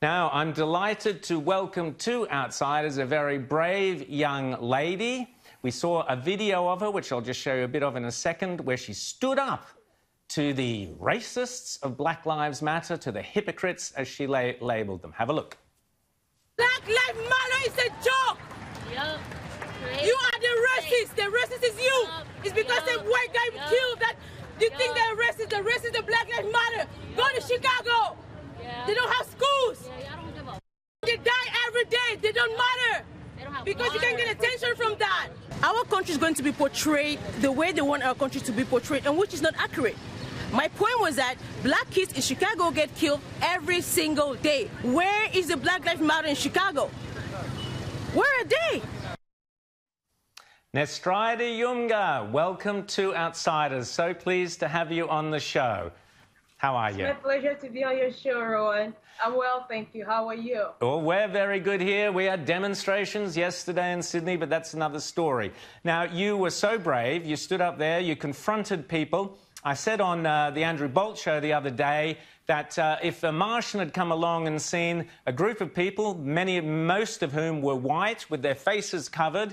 Now, I'm delighted to welcome to Outsiders a very brave young lady. We saw a video of her, which I'll just show you a bit of in a second, where she stood up to the racists of Black Lives Matter, to the hypocrites, as she labelled them. Have a look. Black Lives Matter is a joke. Yep. You are the racist. The racist is you. Yep. It's because the white guy killed that. You think they're racist. The racist, the Black Lives Matter. Go to Chicago. They don't have schools. I don't give a. They die every day. They don't matter. They don't have Because you can water. get attention from that. Our country is going to be portrayed the way they want our country to be portrayed, and which is not accurate. My point was that black kids in Chicago get killed every single day. Where is the Black Lives Matter in Chicago? Where are they? Nestride Yumga, welcome to Outsiders. So pleased to have you on the show. How are you? It's my pleasure to be on your show, Rowan. I'm well, thank you. How are you? Oh, we're very good here. We had demonstrations yesterday in Sydney, but that's another story. Now, you were so brave. You stood up there. You confronted people. I said on the Andrew Bolt show the other day that if a Martian had come along and seen a group of people, most of whom were white, with their faces covered,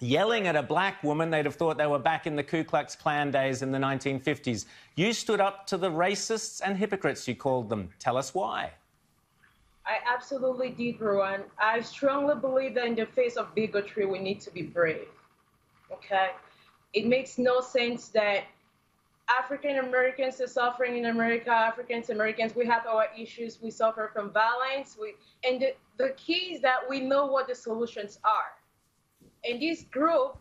yelling at a black woman, they'd have thought they were back in the Ku Klux Klan days in the 1950s. You stood up to the racists and hypocrites, you called them. Tell us why. I absolutely did, Rowan. I strongly believe that in the face of bigotry, we need to be brave. Okay? It makes no sense that African Americans are suffering in America, African Americans, we have our issues, we suffer from violence. And the key is that we know what the solutions are. And this group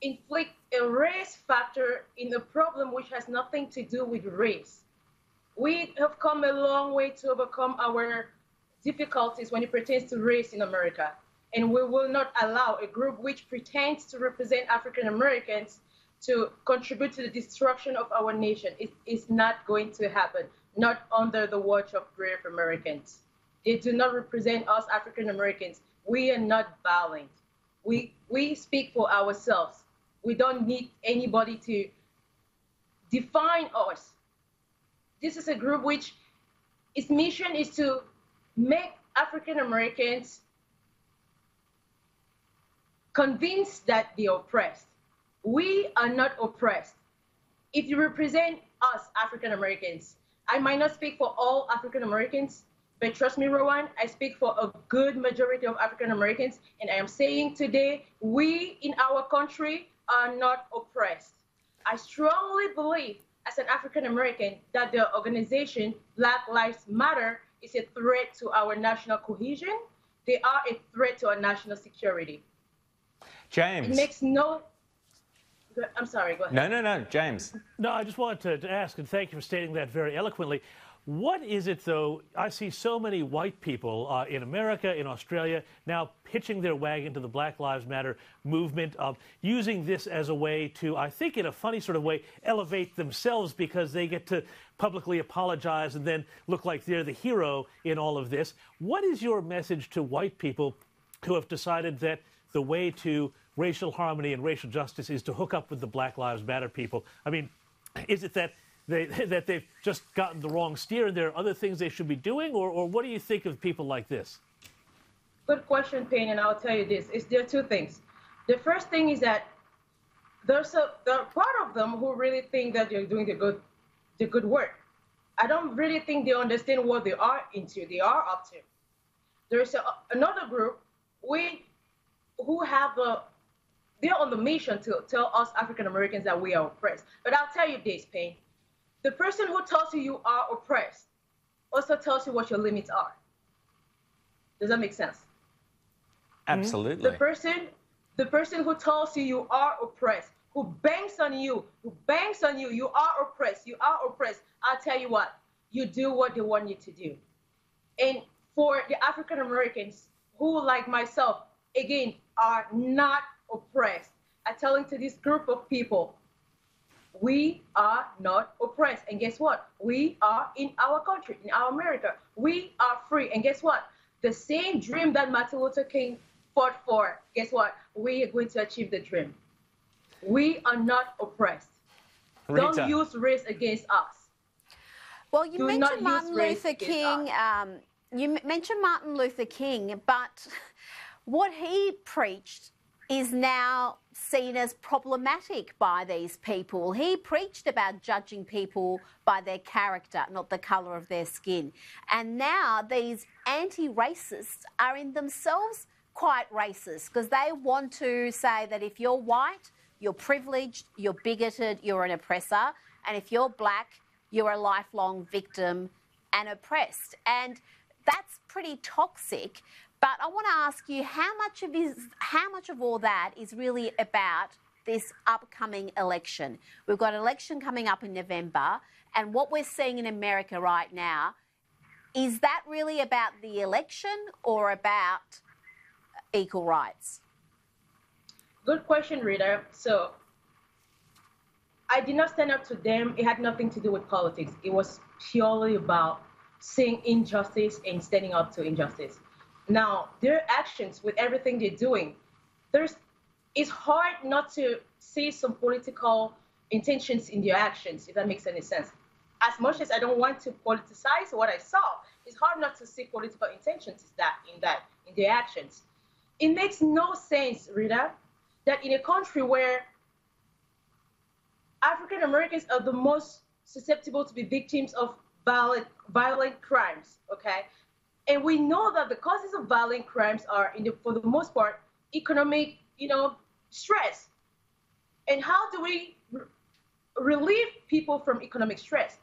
inflict a race factor in a problem which has nothing to do with race. We have come a long way to overcome our difficulties when it pertains to race in America. And we will not allow a group which pretends to represent African Americans to contribute to the destruction of our nation. It is not going to happen, not under the watch of brave Americans. They do not represent us African Americans. We are not violent. We speak for ourselves. We don't need anybody to define us. This is a group which its mission is to make African Americans convinced that they are oppressed. We are not oppressed. If you represent us, African Americans, I might not speak for all African Americans, but trust me, Rowan, I speak for a good majority of African Americans, and I am saying today, we in our country are not oppressed. I strongly believe, as an African American, that the organization Black Lives Matter is a threat to our national cohesion. They are a threat to our national security. James. It makes no... I'm sorry, go ahead. No, James. No, I just wanted to ask, and thank you for stating that very eloquently. What is it, though? I see so many white people in America, in Australia, now hitching their wagon to the Black Lives Matter movement, using this as a way to, I think in a funny sort of way, elevate themselves because they get to publicly apologize and then look like they're the hero in all of this. What is your message to white people who have decided that the way to racial harmony and racial justice is to hook up with the Black Lives Matter people? I mean, is it that they've just gotten the wrong steer and there are other things they should be doing, or what do you think of people like this? Good question, Payne, and I'll tell you this. There are two things. The first thing is that there are part of them who really think that they're doing the good work. I don't really think they understand what they are up to. There's another group they're on the mission to tell us African Americans that we are oppressed. But I'll tell you this, Payne. The person who tells you are oppressed also tells you what your limits are. Does that make sense? Absolutely. The person who tells you are oppressed, who bangs on you, you are oppressed, I'll tell you what, you do what they want you to do. And for the African Americans who, like myself, again, are not oppressed, I'm telling to this group of people, we are not oppressed. And guess what? We are in our country, in our America. We are free. And guess what? The same dream that Martin Luther King fought for, guess what? We are going to achieve the dream. We are not oppressed. Rita. Don't use race against us. Well, you Do mentioned not Martin use race Luther against King. us. you mentioned Martin Luther King, but what he preached is now seen as problematic by these people. He preached about judging people by their character, not the colour of their skin. And now these anti-racists are in themselves quite racist because they want to say that if you're white, you're privileged, you're bigoted, you're an oppressor, and if you're black, you're a lifelong victim and oppressed. And that's pretty toxic. But I want to ask you, how much of all that is really about this upcoming election? We've got an election coming up in November, and what we're seeing in America right now, is that really about the election or about equal rights? Good question, Rita. So I did not stand up to them. It had nothing to do with politics. It was purely about seeing injustice and standing up to injustice. Now, their actions with everything they're doing, it's hard not to see some political intentions in their actions, if that makes any sense. As much as I don't want to politicize what I saw, it's hard not to see political intentions in their actions. It makes no sense, Rita, that in a country where African Americans are the most susceptible to be victims of violent crimes, okay? And we know that the causes of violent crimes are, for the most part, economic, stress. And how do we relieve people from economic stress?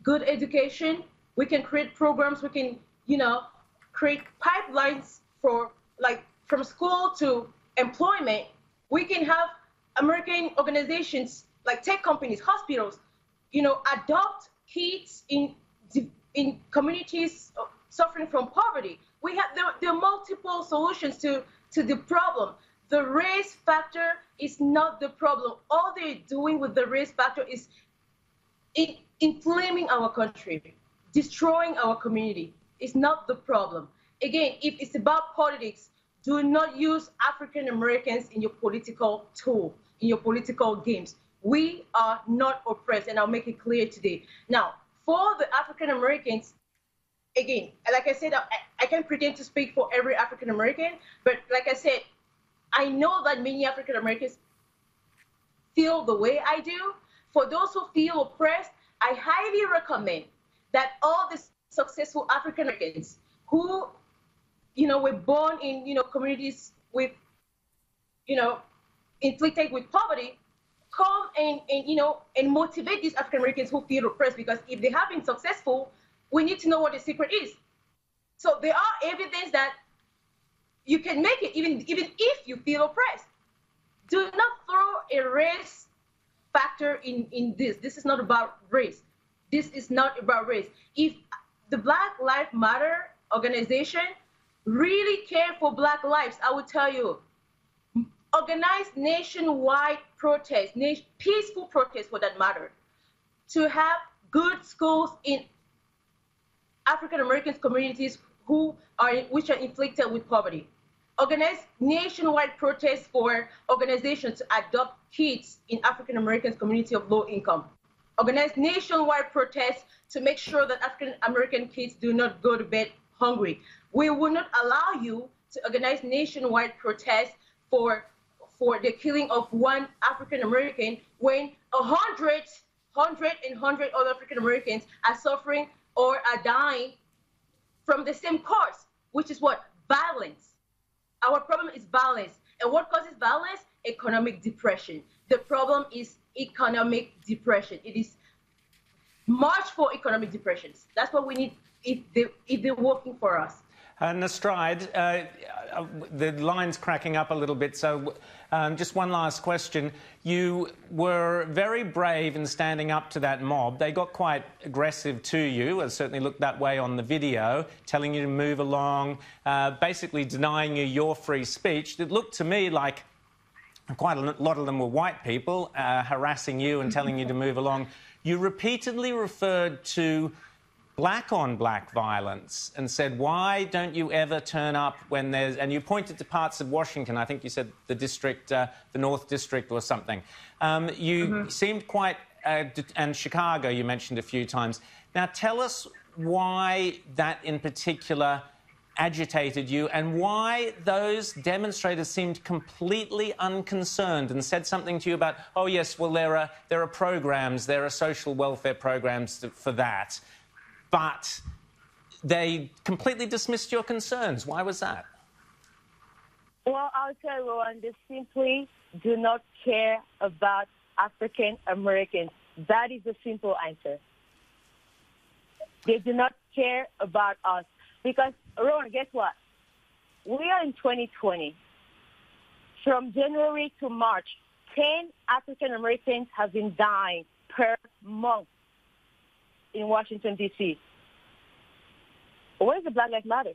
Good education. We can create programs. We can, create pipelines for, from school to employment. We can have American organizations, like tech companies, hospitals, adopt kids in communities suffering from poverty. There are multiple solutions to the problem. The race factor is not the problem. All they're doing with the race factor is inflaming our country, destroying our community. It's not the problem. Again, if it's about politics, do not use African Americans in your political tool, in your political games. We are not oppressed, and I'll make it clear today. Now, for the African Americans, again, like I said, I can't pretend to speak for every African American, but like I said, I know that many African Americans feel the way I do. For those who feel oppressed, I highly recommend that all the successful African Americans who, were born in, communities with, inflicted with poverty, come and motivate these African Americans who feel oppressed, because if they have been successful, we need to know what the secret is. So there are evidence that you can make it even if you feel oppressed. Do not throw a race factor in this. This is not about race. This is not about race. If the Black Lives Matter organization really care for Black lives, I will tell you, organize nationwide protests, peaceful protests for that matter, to have good schools in African American communities which are inflicted with poverty. Organize nationwide protests for organizations to adopt kids in African American community of low income. Organize nationwide protests to make sure that African American kids do not go to bed hungry. We will not allow you to organize nationwide protests for the killing of one African American when 100 other African Americans are suffering or are dying from the same cause, which is what? Violence. Our problem is violence. And what causes violence? Economic depression. The problem is economic depression. It is march for economic depressions. That's what we need if they're working for us. Nestride, the line's cracking up a little bit, so just one last question. You were very brave in standing up to that mob. They got quite aggressive to you. It certainly looked that way on the video, telling you to move along, basically denying you your free speech. It looked to me like quite a lot of them were white people harassing you and telling you to move along. You repeatedly referred to black-on-black violence and said, why don't you ever turn up when there's... And you pointed to parts of Washington. I think you said the district, the North District or something. You seemed quite... and Chicago you mentioned a few times. Now, tell us why that in particular agitated you and why those demonstrators seemed completely unconcerned and said something to you about, oh, yes, well, there are programs, there are social welfare programs for that, but they completely dismissed your concerns. Why was that? Well, I'll tell you, Rowan, they simply do not care about African Americans. That is the simple answer. They do not care about us. Because, Rowan, guess what? We are in 2020. From January to March, 10 African Americans have been dying per month in Washington, D.C. Where's the Black Lives Matter?